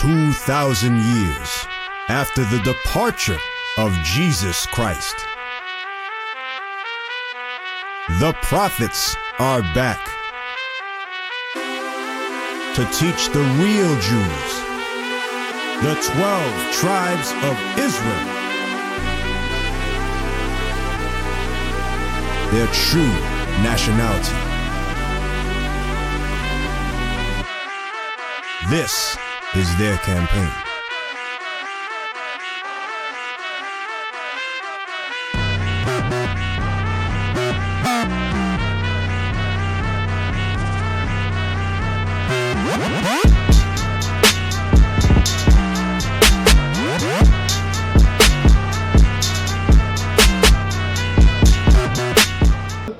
2,000 years after the departure of Jesus Christ, the prophets are back to teach the real Jews, the 12 tribes of Israel, their true nationality. This is their campaign.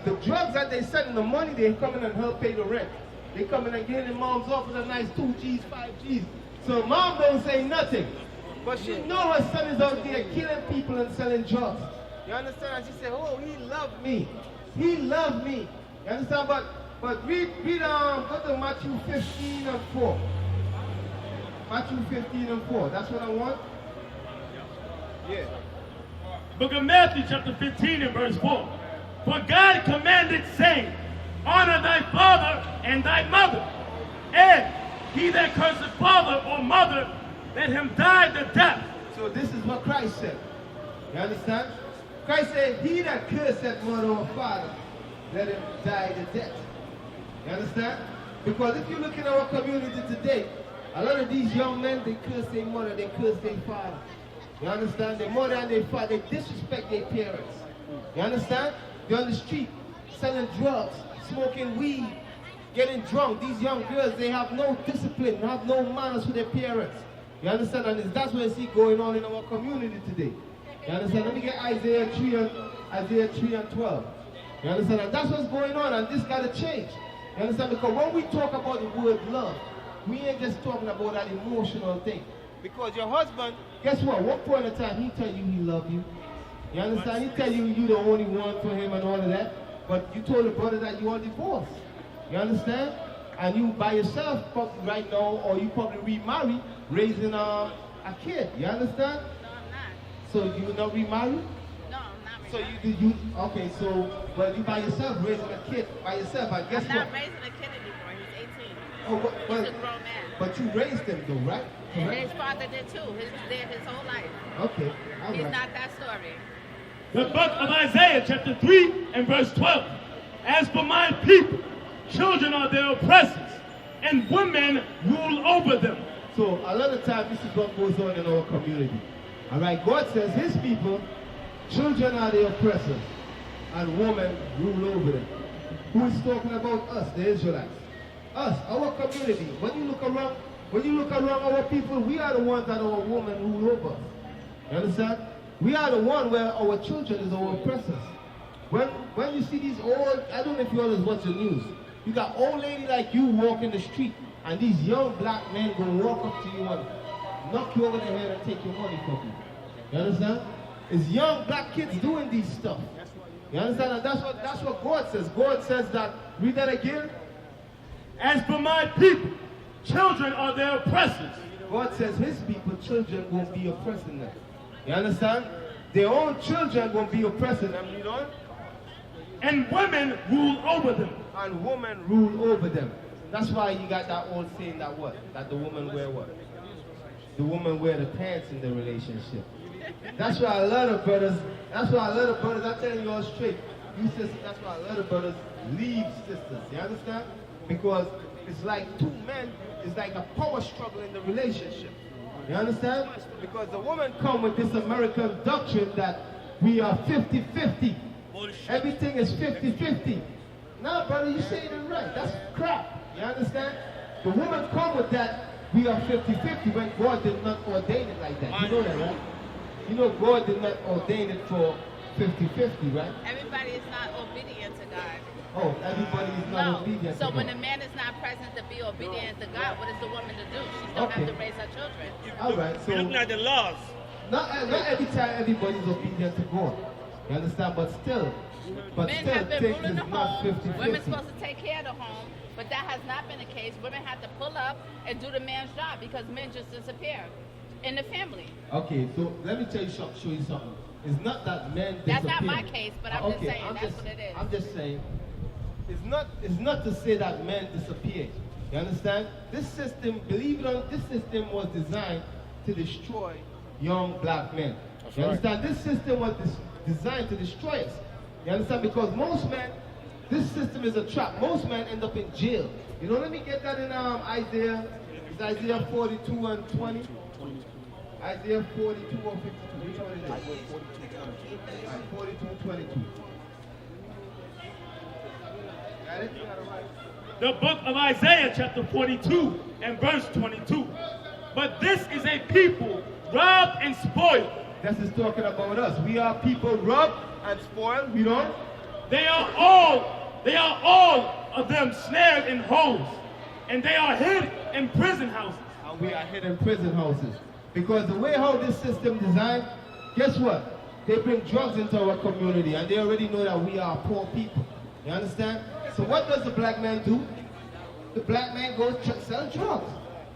The drugs that they send in the money, they come in and help pay the rent. They come in and get in mom's office a nice 2 G's, 5 G's. So mom don't say nothing. But she know her son is out there killing people and selling drugs. You understand? And she said, oh, he loved me. He loved me. You understand? But read go to Matthew 15 and 4. Matthew 15 and 4. That's what I want? Yeah. Book of Matthew chapter 15 and verse 4. For God commanded, saying, honor thy father and thy mother, and he that curseth father or mother, let him die the death. So this is what Christ said. You understand? Christ said, he that curseth mother or father, let him die the death. You understand? Because if you look in our community today, a lot of these young men, they curse their mother, they curse their father. You understand? Their mother and their father, they disrespect their parents. You understand? They're on the street, selling drugs, smoking weed, getting drunk. These young girls, they have no discipline, they have no manners with their parents. You understand? And that's what I see going on in our community today. You understand? Let me get Isaiah 3 and 12. You understand? And that's what's going on, and this got to change. You understand? Because when we talk about the word love, we ain't just talking about that emotional thing. Because your husband, guess what point in time he tell you he love you? You understand? He tell you you the only one for him and all of that. But you told the brother that you are divorced. You understand? And you by yourself probably right now, or you probably remarry, raising a kid. You understand? No, I'm not. So you will not remarry? No, I'm not So remarried. okay, so but you by yourself raising a kid by yourself, I guess I'm what? not raising a kid anymore. He's 18. Oh, He's a grown man. but you raised him though, right? And Correct? his father did too. He was dead his whole life. Okay, all He's right. not that story. The book of Isaiah chapter 3 and verse 12. As for my people, children are their oppressors, and women rule over them. So a lot of times this is what goes on in our community. All right, God says his people, children are the oppressors, and women rule over them. Who is talking about us, the Israelites? Us, our community. When you look around our people, we are the ones that our women rule over us. You understand? We are the one where our children is our oppressors. When you see these old, I don't know if you always watch the news, you got old lady like you walking the street, and these young black men gonna walk up to you and knock you over the head and take your money from you. You understand? It's young black kids doing these stuff. You understand? And that's what God says. God says that, read that again. As for my people, children are their oppressors. God says his people, children won't be oppressing them. You understand? Their own children won't be oppressing them, you know? And women rule over them. And women rule over them. That's why you got that old saying that what? That the woman wear what? The woman wear the pants in the relationship. That's why a lot of brothers, I'm telling you all straight, you sisters, that's why a lot of brothers leave sisters. You understand? Because it's like two men, it's like a power struggle in the relationship. You understand? Because the woman come with this American doctrine that we are 50-50. Everything is 50-50. Now, brother, you saying it right. That's crap. You understand? The woman come with that we are 50-50 when God did not ordain it like that. You know that, right? You know God did not ordain it for 50-50, right? Everybody is not obedient to God. Oh, everybody is not obedient So to when God. the man is not present to be obedient to God, what is the woman to do? She still Okay. have to raise her children. All right, so We're looking at the laws. not every time everybody's obedient to God. You understand? But still Men have been things ruling is the not home. 50-50. Women's supposed to take care of the home. But that has not been the case. Women have to pull up and do the man's job because men just disappear in the family. Okay, so let me show you something. It's not that men disappear. That's not my case, but I'm just saying that's what it is. I'm just saying, it's not to say that men disappear. You understand? This system, believe it or not, this system was designed to destroy young black men. That's you right. understand? This system was designed to destroy us. You understand? Because most men, this system is a trap. Most men end up in jail. You know, let me get that in Isaiah. It's Isaiah 42 and 20. Isaiah 42 or 52. Which one is it? 42, 22. Got it? The book of Isaiah chapter 42 and verse 22. But this is a people robbed and spoiled. This is talking about us. We are people robbed and spoiled. We don't. They are all of them snared in holes, and they are hid in prison houses. And we are hid in prison houses. Because the way how this system designed, guess what? They bring drugs into our community, and they already know that we are poor people. You understand? So what does the black man do? The black man goes sell drugs,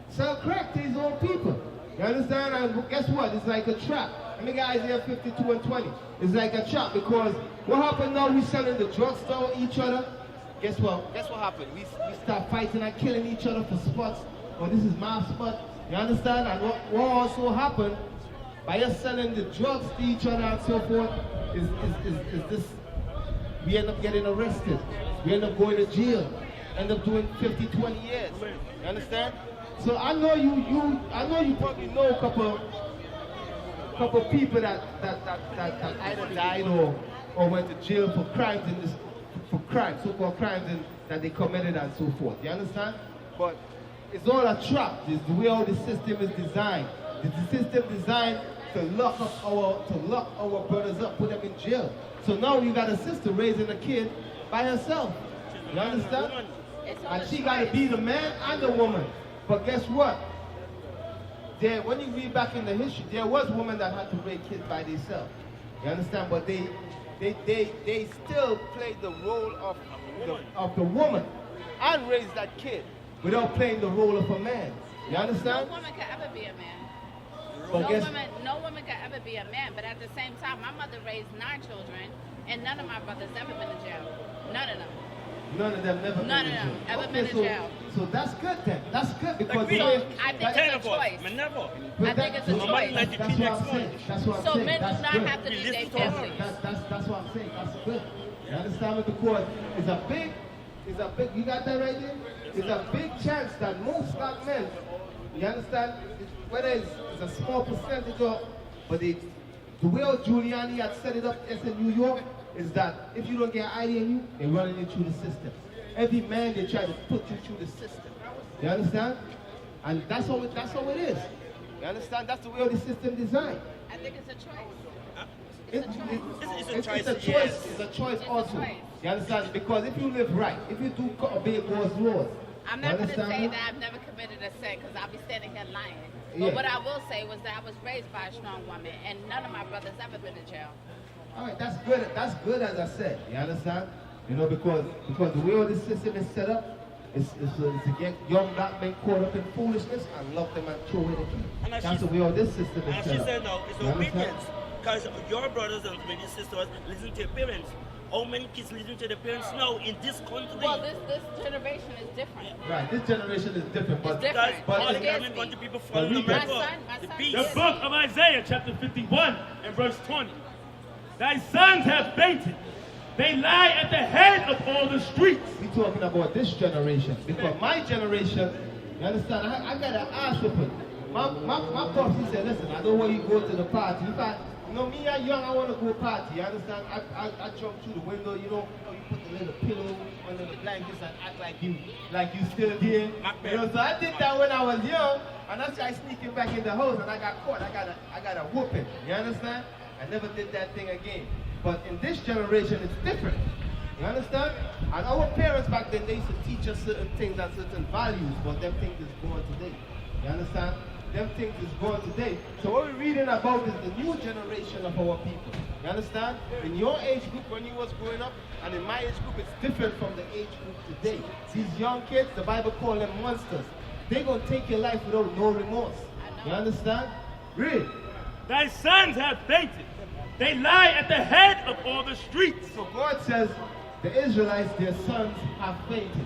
sell crack to his own people. You understand? And guess what? It's like a trap. Let me get Isaiah 52 and 20. It's like a trap because what happened now? We selling the drugs to each other. Guess what? Guess what happened? We start fighting and killing each other for spots. Oh, this is my spot. You understand? And what also happened by us selling the drugs to each other and so forth is this. We end up getting arrested. We end up going to jail. End up doing 50, 20 years. You understand? So I know you probably know a couple people that either died or went to jail for crimes so-called crimes that they committed and so forth. You understand? But it's all a trap. It's the way how the system is designed. It's the system designed to lock our brothers up, put them in jail. So now you got a sister raising a kid by herself. You understand? And she got to be the man and the woman. But guess what? When you read back in the history, there was women that had to raise kids by themselves. You understand? But they still played the role of the woman and raised that kid without playing the role of a man. You understand? No woman can ever be a man. But No woman can ever be a man. But at the same time, my mother raised 9 children, and none of my brothers ever been in jail. None of them. None of them never None been of in them jail. ever been in jail. So that's good then. That's good because Agree. the way, I think it's a choice. I think it's a choice. That's what I'm saying. That's what I'm So saying. men That's do not good. have to leave their families. That's what I'm saying. That's good. You understand me? Because it's a big, you got that right there? It's a big chance that most black men, you understand, whether it's a small percentage or, but the way Giuliani had set it up as in New York is that if you don't get ID in you, they're running you through the system. Every man, they try to put you through the system. You understand? And that's how it is. You understand? That's the way the system designed. I think it's a choice. It's a choice. Yes. It's a choice It's a also. choice. You understand? Because if you live right, if you do obey God's laws, I'm you not going to understand say me? that I've never committed a sin because I'll be standing here lying. Yeah. But what I will say was that I was raised by a strong woman, and none of my brothers ever been in jail. All right, that's good. That's good, as I said. You understand? You know, because the way all this system is set up, is to get young black men caught up in foolishness and lock them and throw away the key. And as That's she- the way all this system is As set she up. said now, it's You understand? obedience. Because your brothers and maybe sisters listen to your parents. How many kids listen to their parents now in this country? Well, this generation is different. Right, this generation is different, but It's different. Because But all the it's- government want to people but from we America. can- My The son beast. The is- book of Isaiah chapter 51 and verse 20. Thy sons have fainted. They lie at the head of all the streets. we talking about this generation. Because my generation, you understand, I got an ass whipping. My pops, he said, listen, I don't want you to go to the party. In fact, you know, me, I'm young, I want to go party. You understand? I jump through the window, you put the little pillow under the blankets and act like you still here. You know, so I did that when I was young, and I started sneaking back in the house, and I got caught. I got a whooping. You understand? I never did that thing again. But in this generation, it's different. You understand? And our parents back then, they used to teach us certain things and certain values, but them things is gone today. You understand? them things is gone today. So what we're reading about is the new generation of our people. You understand? In your age group when you was growing up, and in my age group, it's different from the age group today. These young kids, the Bible calls them monsters. They're going to take your life without no remorse. You understand? Read. Thy sons have fainted. They lie at the head of all the streets. So God says, the Israelites, their sons have fainted.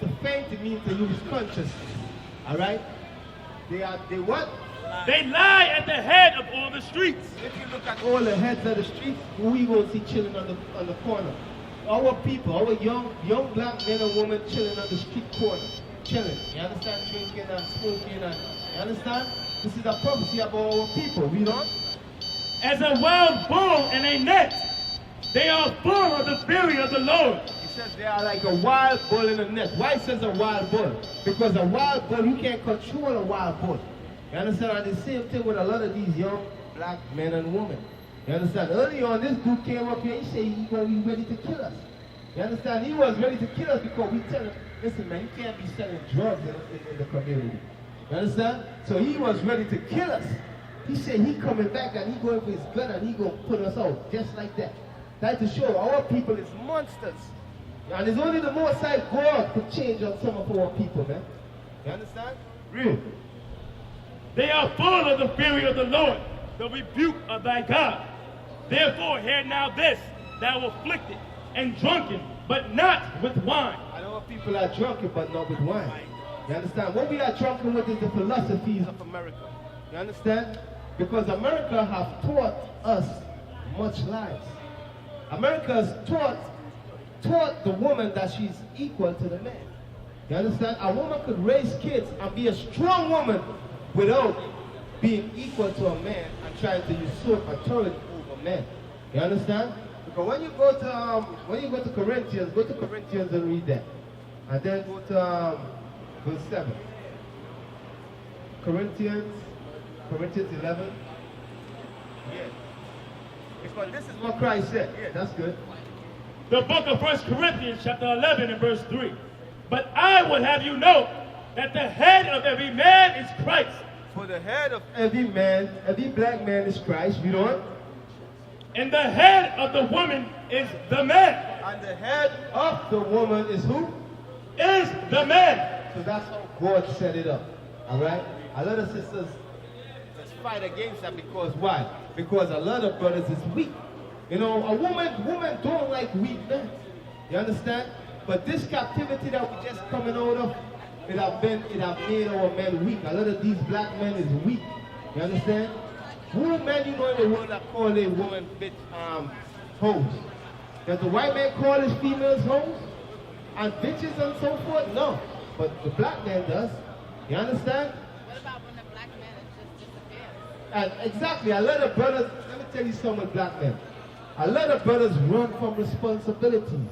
To faint, it means to lose consciousness. Alright? They what? They lie at the head of all the streets. If you look at all the heads of the streets, who we going to see chilling on the corner? Our people, our young black men and women chilling on the street corner. Chilling. You understand? Drinking and smoking and you understand? This is a prophecy about our people. Read on. As a wild bull in a net, they are full of the fury of the Lord. He says they are like a wild bull in a net. Why it says a wild bull? Because a wild bull, you can't control a wild bull. You understand? And the same thing with a lot of these young black men and women. You understand? Early on, this dude came up here, he said he's going to be ready to kill us. You understand? He was ready to kill us because we tell him, listen man, you can't be selling drugs in the community. You understand? So he was ready to kill us. He said he coming back and he going for his gun and he going to put us out just like that. That's to show our people is monsters. And it's only the Most High God could change on some of our people, man. You understand? Real. They are full of the fury of the Lord, the rebuke of thy God. Therefore, hear now this, thou afflicted and drunken, but not with wine. I know people are drunken, but not with wine. You understand? What we are drunken with is the philosophies of America. You understand? Because America have taught us much lies. America has taught the woman that she's equal to the man. You understand? A woman could raise kids and be a strong woman without being equal to a man and trying to usurp authority over men. You understand? Because when you go to Corinthians, go to Corinthians and read that, and then go to verse 7. Corinthians 11. Yeah. Because this is what Christ said. Yeah, that's good. The book of 1 Corinthians chapter 11 and verse 3. But I would have you know that the head of every man is Christ. For the head of every man, every black man is Christ. Read on. And the head of the woman is the man. And the head of the woman is who? Is the man. So that's how God set it up. Alright? A lot of sisters just fight against that because why? Because a lot of brothers is weak. You know, a woman don't like weak men. You understand? But this captivity that we just coming out of, it have made our men weak. A lot of these black men is weak. You understand? Who men you know in the world that call a woman bitch hoes? Does the white man call his females hoes? And bitches and so forth? No. But the black man does. You understand? What about when the black man is just disappeared? And exactly, a lot of brothers, let me tell you something with black men. A lot of brothers run from responsibilities.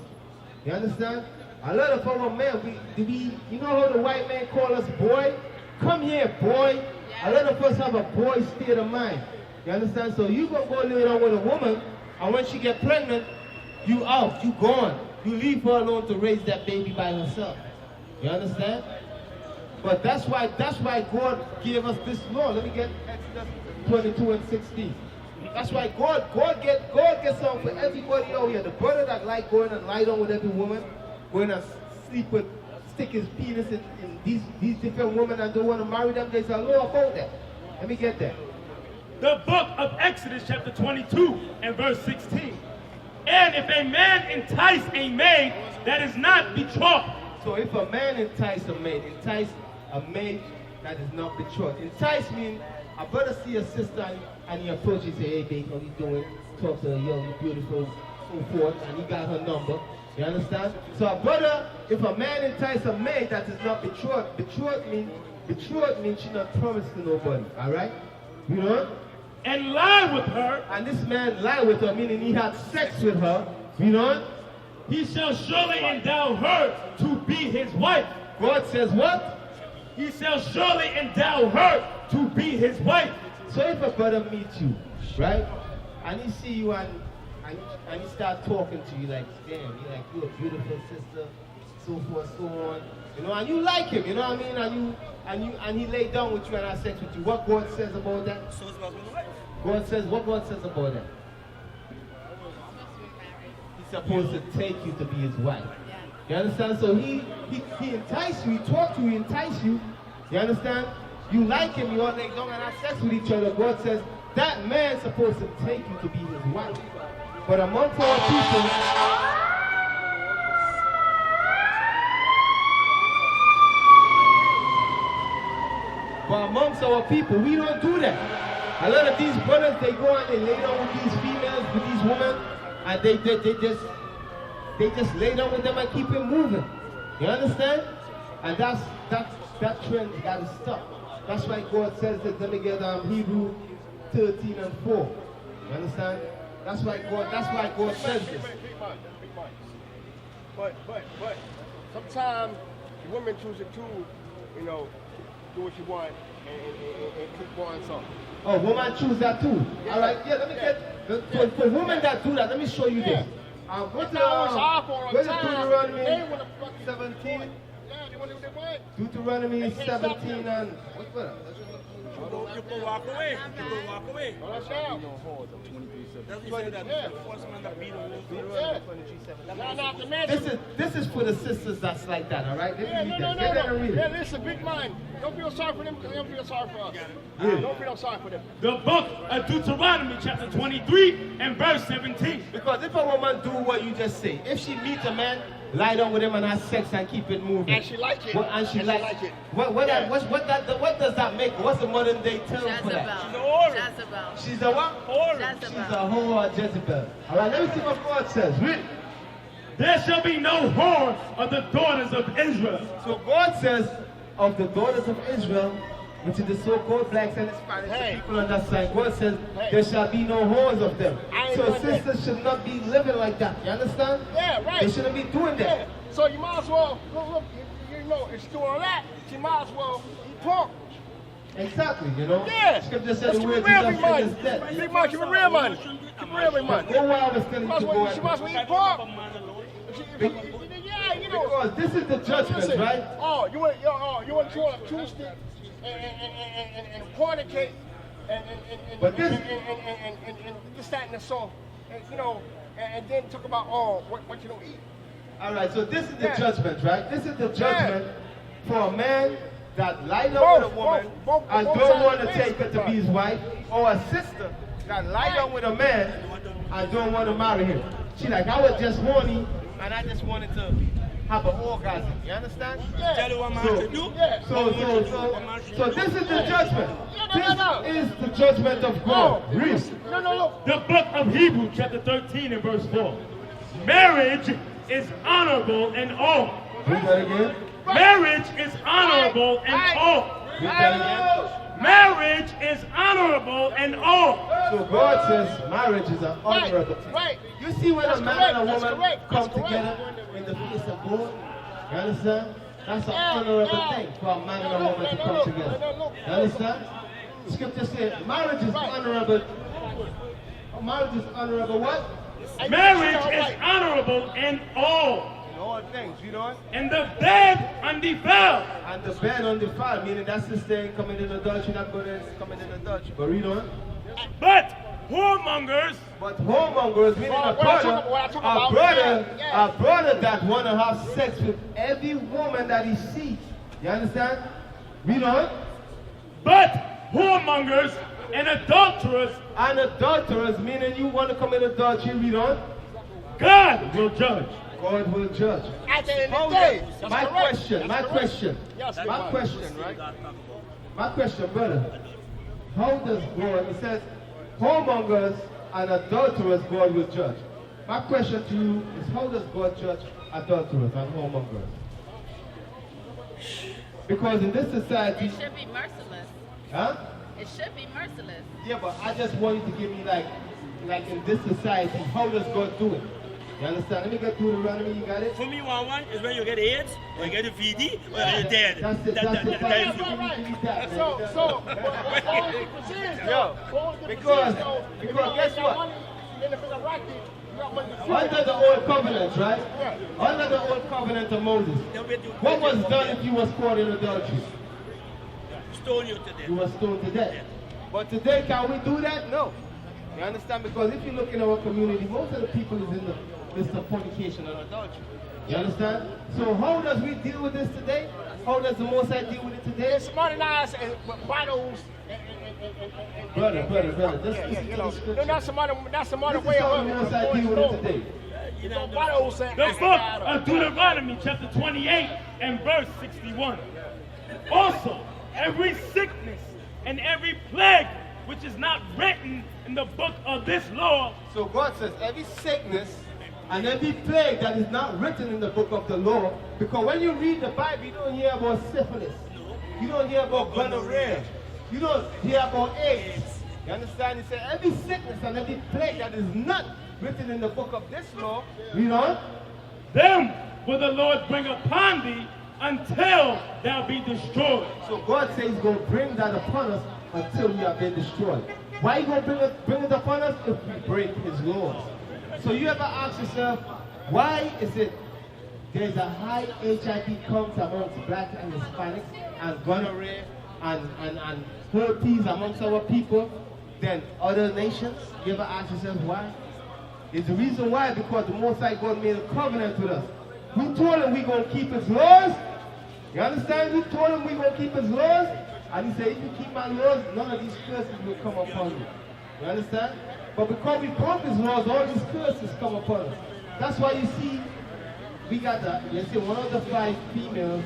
You understand? A lot of our men, you know how the white man call us boy? Come here, boy. A lot of us have a boy state of mind. You understand? So you gonna go lay down with a woman, and when she get pregnant, you out, you gone. You leave her alone to raise that baby by herself. You understand? But that's why God gave us this law. Let me get Exodus 22 and 16. That's why God gets something for everybody out here. The brother that like going and lie down with every woman, going and stick his penis in these different women and don't want to marry them, there's a law about that. Let me get that. The book of Exodus chapter 22 and verse 16. And if a man entice a maid that is not betrothed. So if a man entice a maid that is not betrothed. Entice means a brother see a sister and he approaches and say, hey babe, how you doing? Talk to her, yo, you beautiful, so forth, and he got her number. You understand? So a brother, if a man entice a maid that is not betrothed, betrothed means she not promised to nobody. Alright? You know? And lie with her. And this man lie with her, meaning he had sex with her. You know? He shall surely endow her to be his wife. God says what? He shall surely endow her to be his wife. So if a brother meets you, right? And he see you and he start talking to you like, damn, you're a beautiful sister, so forth, so on. You know, and you like him, you know what I mean? And he laid down with you and had sex with you. What God says about that? So it's about with the wife. What God says about that? He's supposed to take you to be his wife. You understand? So he enticed you, he talked to you, he enticed you. You understand? You like him, you all lay down and have sex with each other. God says that man's supposed to take you to be his wife. But amongst our people, we don't do that. A lot of these brothers, they go and they lay down with these females, with these women, and they just lay down with them and keep it moving. You understand? And that trend got to stop. That's why God says that. Let me get Hebrew 13 and 4. You understand? That's why God says this. But sometimes the women choose to do what you want and keep going something. Oh, women choose that too. Yeah. All right, yeah, let me get, for women that do that, let me show you this. Go to Deuteronomy 17. Deuteronomy 17 and, what's that? You can walk away. This is for the sisters that's like that, all right? Yeah, listen, big man. Don't feel sorry for them because they don't feel sorry for us. Don't feel sorry for them. The book of Deuteronomy chapter 23 and verse 17. Because if a woman do what you just say, if she meets a man, lie down with him and have sex and keep it moving. And she like it. And she like it. What does that make? What's the modern day term for that? Jezebel. She's a what? Jezebel. She's a whore, Jezebel. All right, let me see what God says. Read. There shall be no whore of the daughters of Israel. So God says of the daughters of Israel, which is the so-called blacks and Hispanics, the people on that side, God says there shall be no whores of them. So sisters should not be living like that. You understand? Yeah, right. They shouldn't be doing that. Yeah. So you might as well, look, if she's doing that, she might as well eat pork. Exactly, you know? Yeah. Scripture said the word real, big man is dead. Big man, keep it real, man. Keep it real, big man. Go where I was telling you to go. She might as well eat pork. Yeah, you know. Because this is the judgment, right? Oh, you want to a two-stick and fornicate and this, that, and the so, and then talk about what you don't eat. All right, so this is the judgment, right? This is the judgment for a man that lied down with a woman and don't want to take her to be his wife, or a sister that lied down with a man and don't want to marry him. She like, I was just horny and I just wanted to have an orgasm. You understand? Yeah. Tell you what man to do. Yeah. So this is the judgment. This is the judgment of God. Read. No. The book of Hebrews chapter 13 and verse 4. Marriage is honorable in all. Read that again. Marriage is honorable in all. Read that again. Marriage is honorable in all. So God says marriage is an honorable thing. Right. You see when a man and a woman come That's together in the face of God? You understand? That's an honorable thing for a man and a woman to come together. You understand? Scripture says marriage is honorable. Marriage is honorable what? Marriage is honorable in all. In all things, you know? And the bed undefiled. And the bed undefiled, meaning that's the thing coming in adultery, that brother is coming in adultery. But read on. But whoremongers. But whoremongers, meaning a brother that want to have sex with every woman that he sees. You understand? Read on. But whoremongers and adulterers. And adulterers, meaning you want to commit adultery. Read on. God will judge. God will judge. At the end of the day. My question, Yes, right? My question, brother. How does God, it says, whoremongers and adulterers God will judge. My question to you is, how does God judge adulterers and whoremongers? Because in this society... It should be merciless. Huh? It should be merciless. Yeah, but I just want you to give me like in this society, how does God do it? You understand? Let me get Deuteronomy, you got it? For me, one is when you get AIDS, or you get a VD, or you're dead. That's it. Because guess what? Under the old covenant, right? Under the old covenant of Moses. What was done if you was caught in adultery? Stone you to death. You were stoned to death. But today, can we do that? No. You understand? Because if you look in our community, most of the people is in the midst of fornication and adultery. You understand? So how does we deal with this today? How does the Most High deal with it today? It's modernized bottles. Brother. No, that's some other way This is how the Most High deal with it today. Bottles. The book of Deuteronomy chapter 28 and verse 61. Also, every sickness and every plague which is not written in the book of this law. So God says every sickness and every plague that is not written in the book of the law, because when you read the Bible, you don't hear about syphilis. You don't hear about gonorrhea. You don't hear about AIDS. You understand? He said every sickness and every plague that is not written in the book of this law, read on. Them will the Lord bring upon thee until thou be destroyed. So God says he's going to bring that upon us until we have been destroyed. Why he going to bring it upon us? If we break his laws. So you ever ask yourself, why is it there's a high HIV comes amongst black and Hispanics and gonorrhea and herpes amongst our people than other nations? You ever ask yourself why? It's the reason why, because the Most High God made a covenant with us. We told him we're going to keep his laws. You understand? We told him we're going to keep his laws. And he said, if you keep my laws, none of these curses will come upon you. You understand? But because we broke his laws, all these curses come upon us. That's why you see, we got that. You see, 1 out of 5 females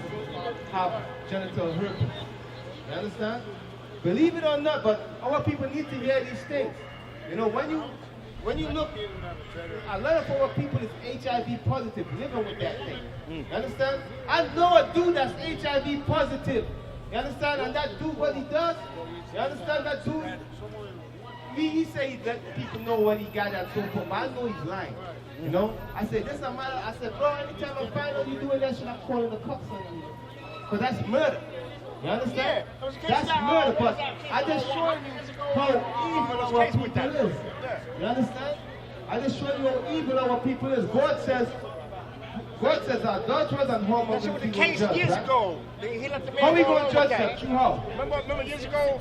have genital herpes. You understand? Believe it or not, but our people need to hear these things. You know, when you look, a lot of our people is HIV positive, living with that thing. You understand? I know a dude that's HIV positive. You understand? And that dude, what he does, you understand that dude? He say that people know what he got and so forth, but I know he's lying. You know? I said, this is a matter. I said, bro, anytime I find out you doing that shit, I'm calling the cops on you. Because that's murder. You understand? That's murder, but I just showed you how evil our people is. You understand? I just showed you how evil our people is. God says adulterers and That's homosexuals what the will case judge, years right? ago. He let the man How we go going to on judge with them? Through how? Remember years ago,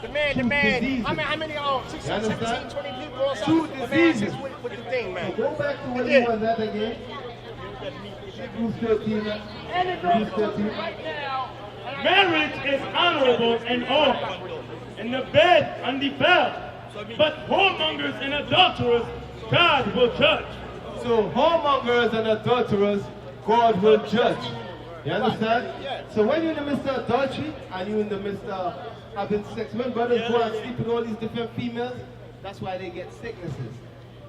the man, diseases. how many 16, You 17, understand? 20 people or Two something? The man diseases. says with the thing, man. Go back to where Yeah. you was at again. Hebrews 13. Hebrews 13. Marriage is honorable in all, and the bed undefiled. But whoremongers and adulterers, God will judge. So whoremongers and adulterers, God will judge. You understand? So when you're in the midst of adultery and you're in the midst of having sex, when brothers go and sleep with all these different females, that's why they get sicknesses.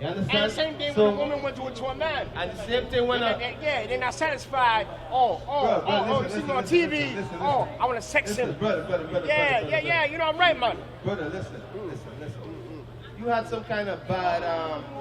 You understand? And the same thing when a woman went to a man. And the same thing when they're not satisfied. listen, See me on listen, TV. listen. I want to sex him. Brother. Yeah. You know I'm right, man. Brother, listen. You had some kind of bad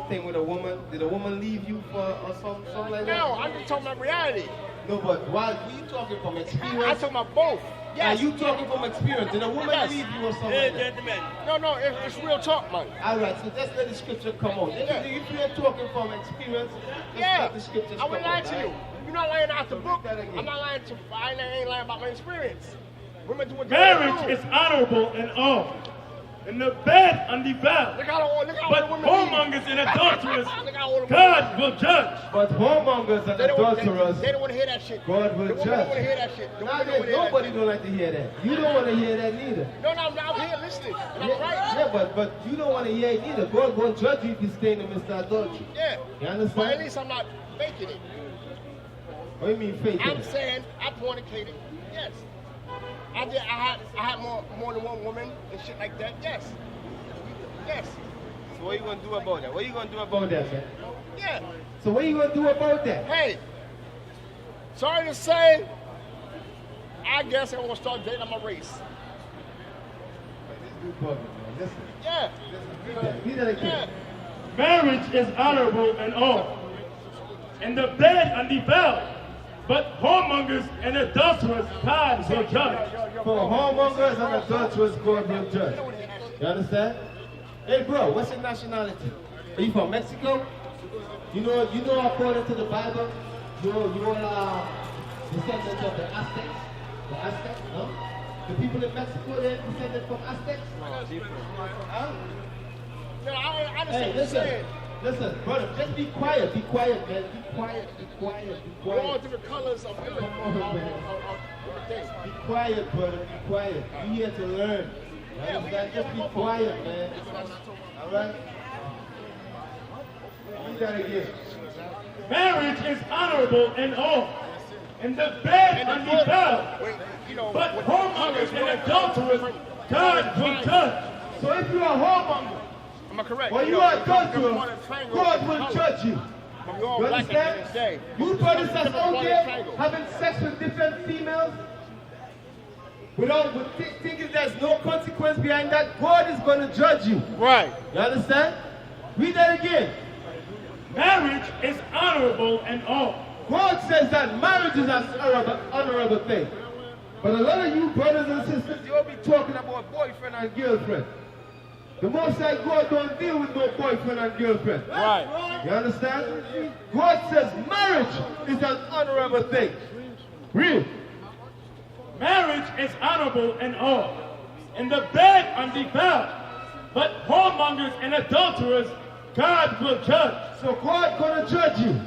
thing with a woman. Did a woman leave you for or something like that? No, I'm just talking about reality. No, but why are you talking from experience? I talking about both. Are Yes. you talking from experience? Did a woman Yes. leave you or something Hey, like that? gentlemen. No, it's real talk, man. All right, so just let the scripture come out. If you're talking from experience, just let the scriptures I come wouldn't out. lie to you. right? You're not lying out the So book. read that again. I'm not lying to. I ain't lying about my experience. Women do what they Marriage do. is honorable in all, and the bed undefiled. Look how But the women whoremongers and adulterers, Look how all the women God will judge. But whoremongers and They don't want adulterers, they don't want to hear that shit. God will The women judge. don't want to hear that shit. The women don't want to hear that Nobody shit. don't like to hear that. You don't want to hear that neither. No, I'm here listening. And I'm right. Yeah, but you don't want to hear it either. God won't judge you if you stay in the midst of adultery. Yeah. You But at understand? least I'm not faking it. What do you mean faking I'm it? saying I fornicated. Yes. I had more than one woman and shit like that. Yes. So what are you going to do about that? What are you going to do about that, man? Yeah. So what are you going to do about that? Hey. Sorry to say, I guess I'm gonna start dating my race. Listen, Yeah. read that again. Yeah. Marriage is honorable in all, and the bed undefiled. But whoremongers and adulterers, God will judge. For whoremongers and adulterers, God will judge. You understand? Hey, bro, what's your nationality? Are you from Mexico? You know, according to the Bible, you're descendants of the Aztecs. The Aztecs, no? The people in Mexico, they're descended from Aztecs. Huh? No, I Hey, listen, brother, just be quiet, man. Be quiet. We're all different colors of everything. Be quiet, brother, be quiet. You're here to learn. Just be quiet, man. Alright? Read that again. Marriage is honorable and all, and the bed undefiled. But whoremongers and adulterers, God will judge. So if you are a whoremonger, am I correct? or you are adulterous, God will judge you. You understand? You brothers that's out there having sex with different females, without thinking there's no consequence behind that, God is going to judge you. Right. You understand? Read that again. Marriage is honorable and all. God says that marriage is an honorable thing. But a lot of you brothers and sisters, you'll be talking about boyfriend and girlfriend. The Most High God don't deal with no boyfriend and girlfriend. Right. You understand? God says marriage is an honorable thing. Real. Marriage is honorable and all, and the bed undefiled. But whoremongers and adulterers, God will judge. So God gonna judge you.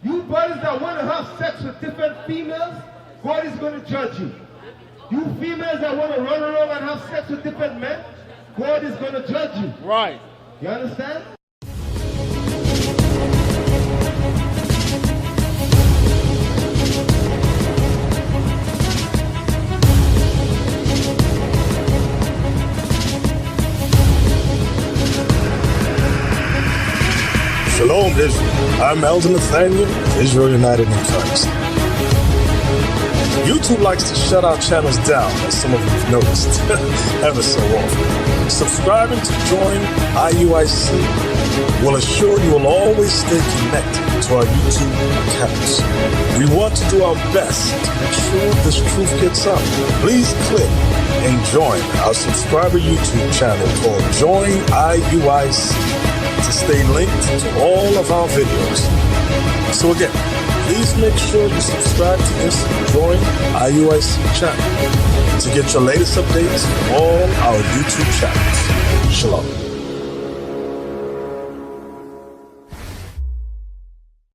You brothers that want to have sex with different females, God is gonna judge you. You females that want to run around and have sex with different men, God is gonna judge you. Right. You understand? Shalom, Israel. I'm Elder Nathaniel, Israel United in Christ. YouTube likes to shut our channels down, as some of you have noticed, ever so often. Subscribing to join IUIC will assure you will always stay connected to our YouTube accounts. We want to do our best to make sure this truth gets out. Please click and join our subscriber YouTube channel called Join IUIC to stay linked to all of our videos. So again, please make sure you subscribe to this Join IUIC channel to get your latest updates on all our YouTube channels. Shalom.